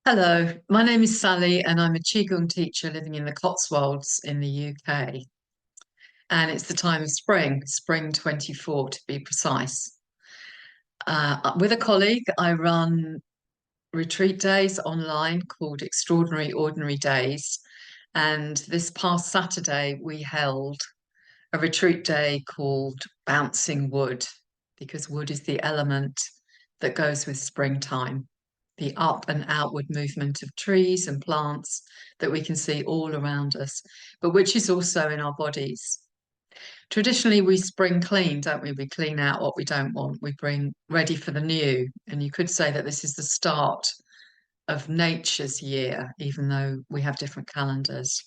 Hello, my name is Sally and I'm a Qigong teacher living in the Cotswolds in the UK. And it's the time of spring 24 to be precise. With a colleague, I run retreat days online called Extraordinary Ordinary Days. And this past Saturday, we held a retreat day called Bouncing Wood, because wood is the element that goes with springtime, the up and outward movement of trees and plants that we can see all around us, but which is also in our bodies. Traditionally, we spring clean, don't we? We clean out what we don't want. We bring ready for the new. And you could say that this is the start of nature's year, even though we have different calendars.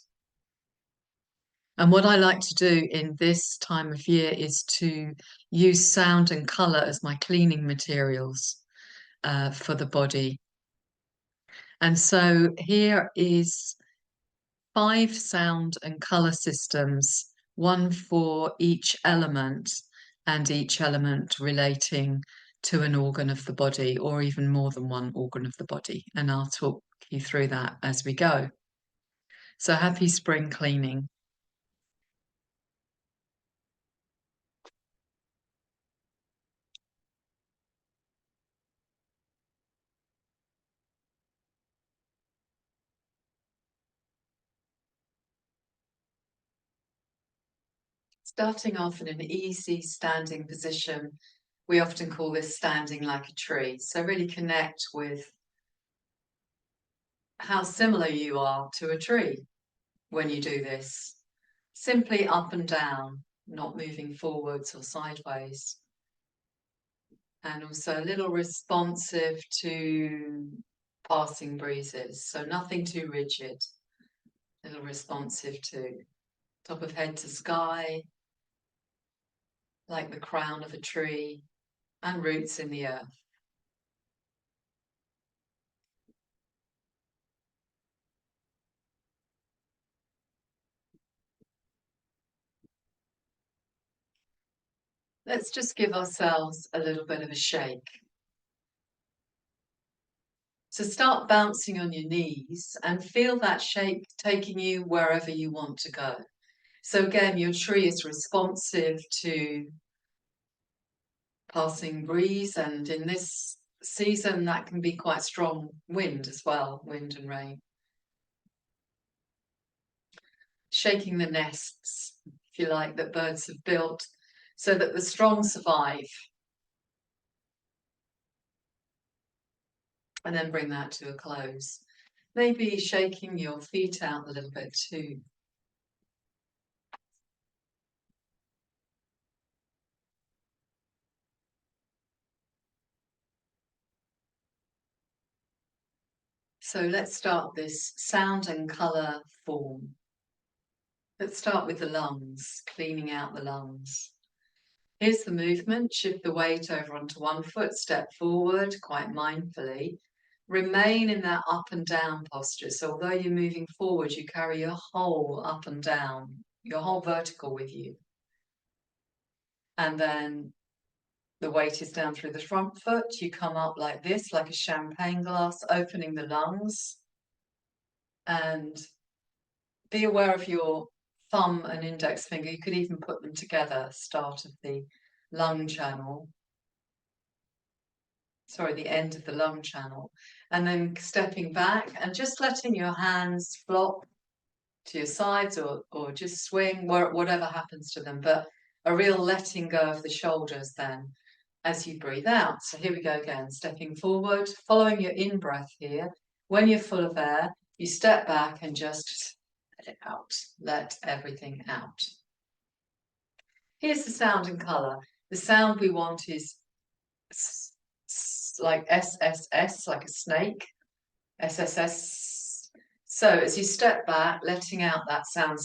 And what I like to do in this time of year is to use sound and colour as my cleaning materials for the body. And so here is 5 sound and colour systems, one for each element, and each element relating to an organ of the body, or even more than one organ of the body. And I'll talk you through that as we go. So happy spring cleaning. Starting off in an easy standing position, we often call this standing like a tree. So really connect with how similar you are to a tree when you do this. Simply up and down, not moving forwards or sideways. And also a little responsive to passing breezes. So nothing too rigid, a little responsive to top of head to sky, like the crown of a tree, and roots in the earth. Let's just give ourselves a little bit of a shake. So start bouncing on your knees and feel that shake taking you wherever you want to go. So again, your tree is responsive to passing breeze, and in this season that can be quite strong wind as well, wind and rain. Shaking the nests, if you like, that birds have built so that the strong survive. And then bring that to a close. Maybe shaking your feet out a little bit too. So let's start this sound and colour form. Let's start with the lungs, cleaning out the lungs. Here's the movement. Shift the weight over onto one foot, step forward quite mindfully. Remain in that up and down posture. So although you're moving forward, you carry your whole up and down, your whole vertical with you. And then the weight is down through the front foot. You come up like this, like a champagne glass, opening the lungs. And be aware of your thumb and index finger. You could even put them together, start of the lung channel. Sorry, the end of the lung channel. And then stepping back and just letting your hands flop to your sides or just swing, whatever happens to them. But a real letting go of the shoulders then as you breathe out. So here we go again, stepping forward, following your in-breath here. When you're full of air, you step back and just let it out. Let everything out. Here's the sound and colour. The sound we want is like SSS, like a snake. SSS. So as you step back, letting out that sound,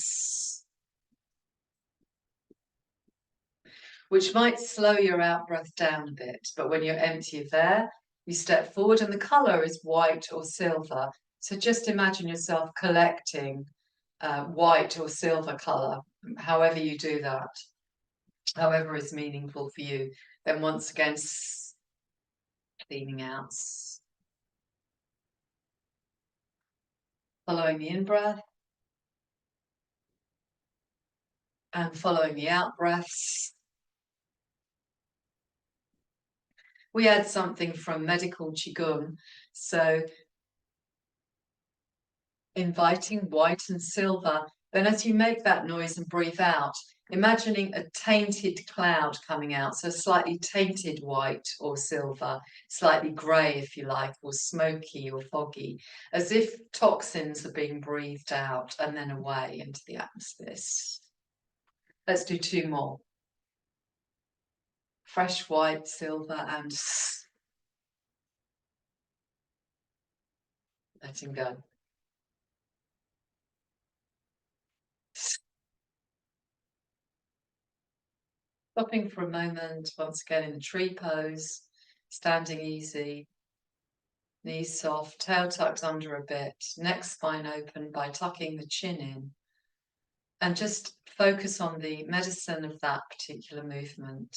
which might slow your out breath down a bit, but when you're empty of air, you step forward and the colour is white or silver. So just imagine yourself collecting white or silver colour, however you do that, however is meaningful for you. Then once again, cleaning out. Following the in-breath and following the out-breaths. We had something from medical Qigong, so inviting white and silver. Then as you make that noise and breathe out, imagining a tainted cloud coming out, so slightly tainted white or silver, slightly grey if you like, or smoky or foggy, as if toxins are being breathed out and then away into the atmosphere. Let's do two more. Fresh white, silver, and letting go. Stopping for a moment, once again in the tree pose, standing easy, knees soft, tail tucked under a bit, neck spine open by tucking the chin in. And just focus on the medicine of that particular movement.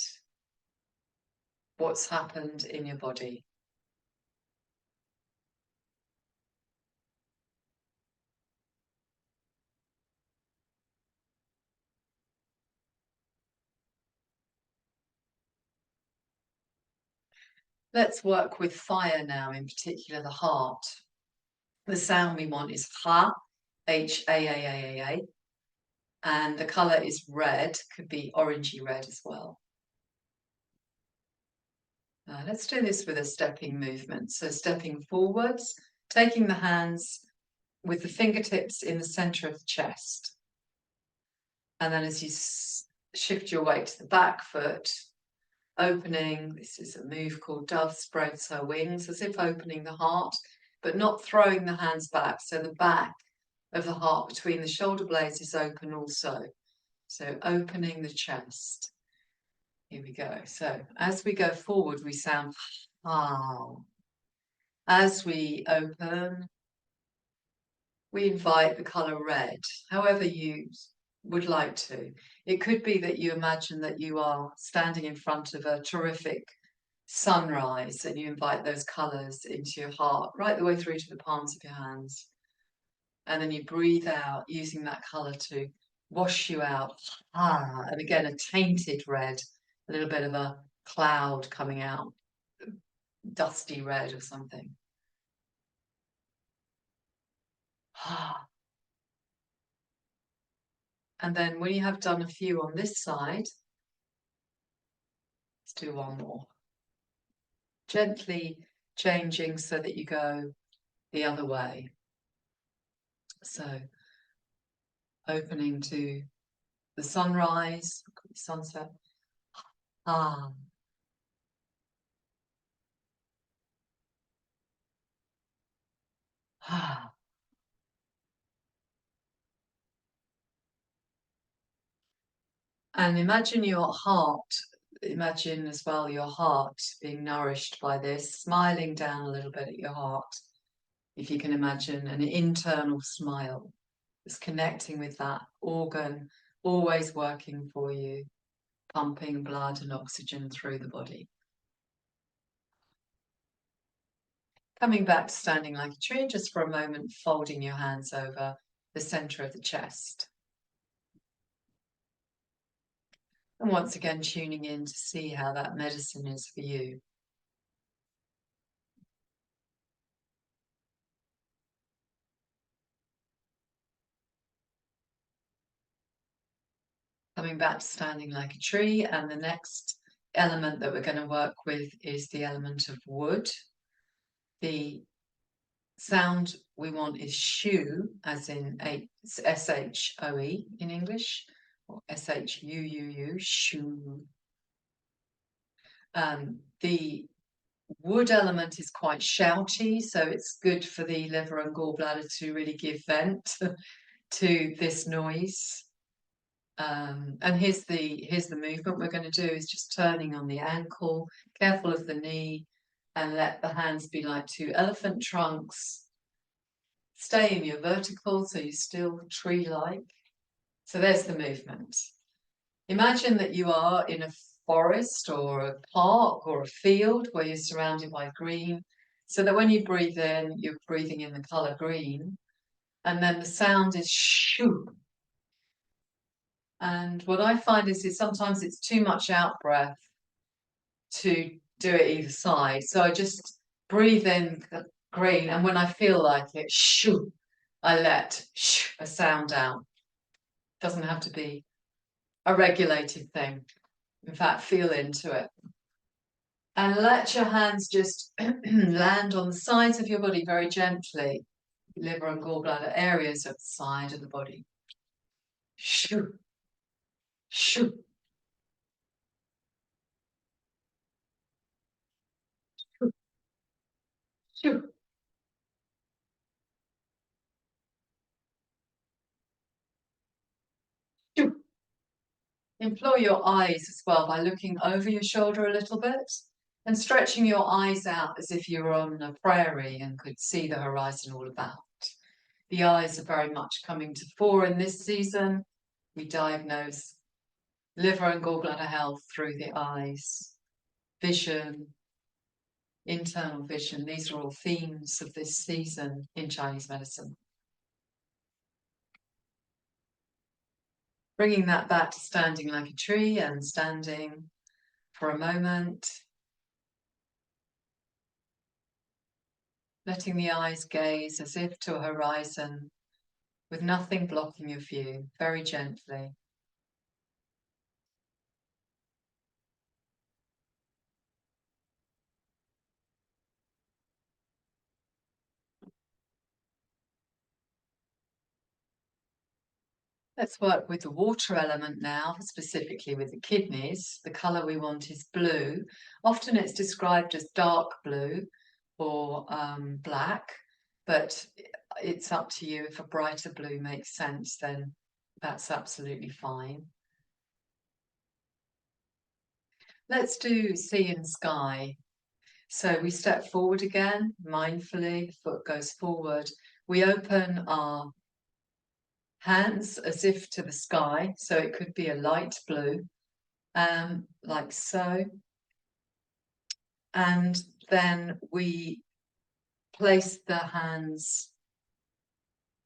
What's happened in your body. Let's work with fire now, in particular the heart. The sound we want is ha, H-A-A-A-A-A. And the colour is red, could be orangey red as well. Let's do this with a stepping movement. So stepping forwards, taking the hands with the fingertips in the centre of the chest. And then as you shift your weight to the back foot, opening, this is a move called Dove Spreads Her Wings, as if opening the heart, but not throwing the hands back. So the back of the heart between the shoulder blades is open also. So opening the chest. Here we go. So as we go forward, we sound ah. As we open, we invite the colour red, however you would like to. It could be that you imagine that you are standing in front of a terrific sunrise and you invite those colours into your heart, right the way through to the palms of your hands. And then you breathe out using that colour to wash you out. Ah, and again, a tainted red, a little bit of a cloud coming out, dusty red or something. Ah. And then when you have done a few on this side, let's do one more. Gently changing so that you go the other way. So opening to the sunrise, sunset. Ah. Ah. And imagine your heart, imagine as well your heart being nourished by this, smiling down a little bit at your heart. If you can imagine an internal smile that's connecting with that organ, always working for you, pumping blood and oxygen through the body. Coming back to standing like a tree, just for a moment, folding your hands over the center of the chest. And once again, tuning in to see how that medicine is for you. Coming back to standing like a tree, and the next element that we're going to work with is the element of wood. The sound we want is shoe, as in S-H-O-E in English, or S-H-U-U-U, shoe. The wood element is quite shouty, so it's good for the liver and gallbladder to really give vent to this noise. And here's the movement we're going to do, is just turning on the ankle, careful of the knee, and let the hands be like two elephant trunks. Stay in your vertical, so you're still tree-like. So there's the movement. Imagine that you are in a forest or a park or a field where you're surrounded by green, so that when you breathe in, you're breathing in the color green. And then the sound is shoo. And what I find is sometimes it's too much out breath to do it either side. So I just breathe in green, and when I feel like it, shoo, I let a sound out. Doesn't have to be a regulated thing. In fact, feel into it. And let your hands just land on the sides of your body very gently. Liver and gallbladder areas of the side of the body. Shoo, shoo, shoo, shoo, shoo. Employ your eyes as well by looking over your shoulder a little bit and stretching your eyes out as if you were on a prairie and could see the horizon all about. The eyes are very much coming to fore in this season. We diagnose liver and gallbladder health through the eyes. Vision, internal vision, these are all themes of this season in Chinese medicine. Bringing that back to standing like a tree and standing for a moment. Letting the eyes gaze as if to a horizon with nothing blocking your view, very gently. Let's work with the water element now, specifically with the kidneys. The colour we want is blue. Often it's described as dark blue or black, but it's up to you. If a brighter blue makes sense, then that's absolutely fine. Let's do sea and sky. So we step forward again, mindfully, the foot goes forward. We open our hands as if to the sky, so it could be a light blue, like so. And then we place the hands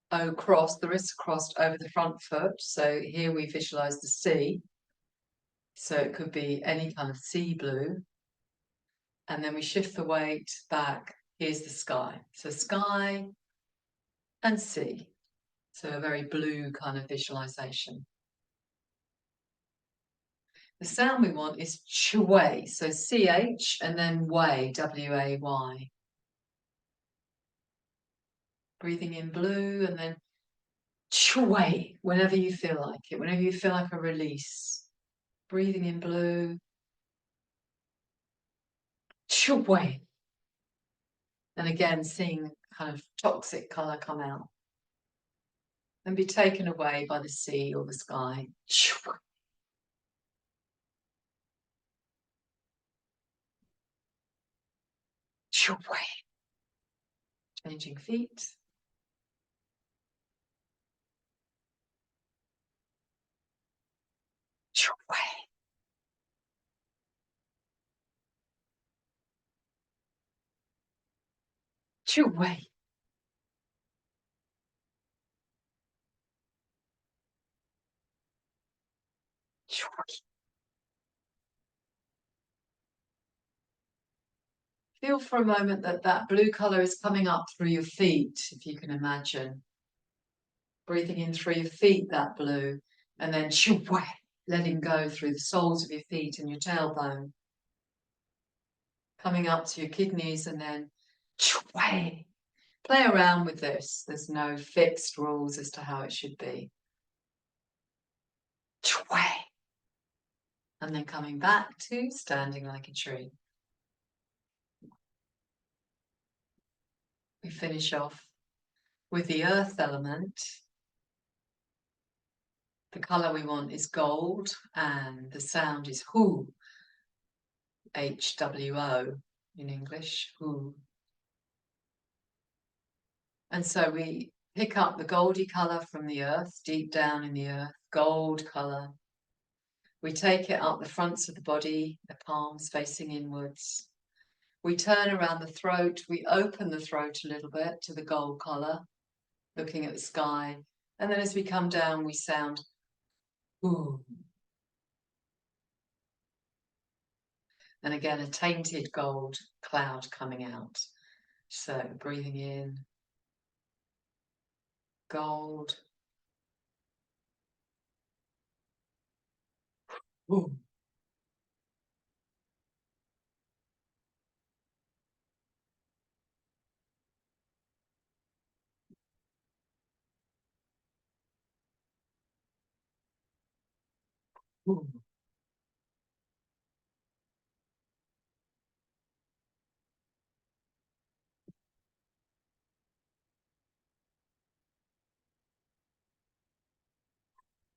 across, the wrists crossed over the front foot. So here we visualize the sea. So it could be any kind of sea blue. And then we shift the weight back. Here's the sky. So sky and sea. So a very blue kind of visualization. The sound we want is chway, so CH and then way, W-A-Y. Breathing in blue and then chway, whenever you feel like it, whenever you feel like a release. Breathing in blue, chway. And again, seeing kind of toxic color come out and be taken away by the sea or the sky. Chway. Chway. Changing feet. Chway. Chway. Chway. Feel for a moment that that blue color is coming up through your feet, if you can imagine. Breathing in through your feet, that blue, and then letting go through the soles of your feet and your tailbone. Coming up to your kidneys and then play around with this. There's no fixed rules as to how it should be. And then coming back to standing like a tree. We finish off with the earth element. The color we want is gold and the sound is hu, H-W-O in English, hu. And so we pick up the goldy colour from the earth, deep down in the earth, gold colour. We take it up the fronts of the body, the palms facing inwards. We turn around the throat, we open the throat a little bit to the gold colour. looking at the sky. And then as we come down, we sound ooh. And again, a tainted gold cloud coming out. So breathing in, gold. Ooh. Ooh.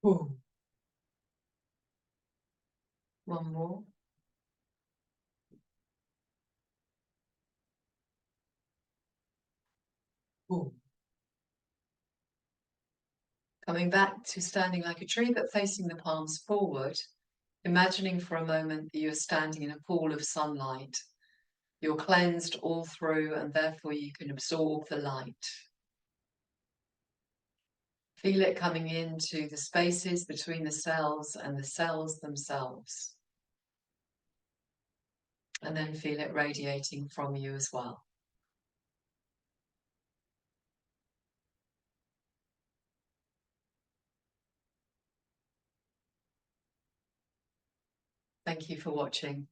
Ooh. One more. Ooh. Coming back to standing like a tree, but facing the palms forward, imagining for a moment that you're standing in a pool of sunlight. You're cleansed all through, and therefore you can absorb the light. Feel it coming into the spaces between the cells and the cells themselves. And then feel it radiating from you as well. Thank you for watching.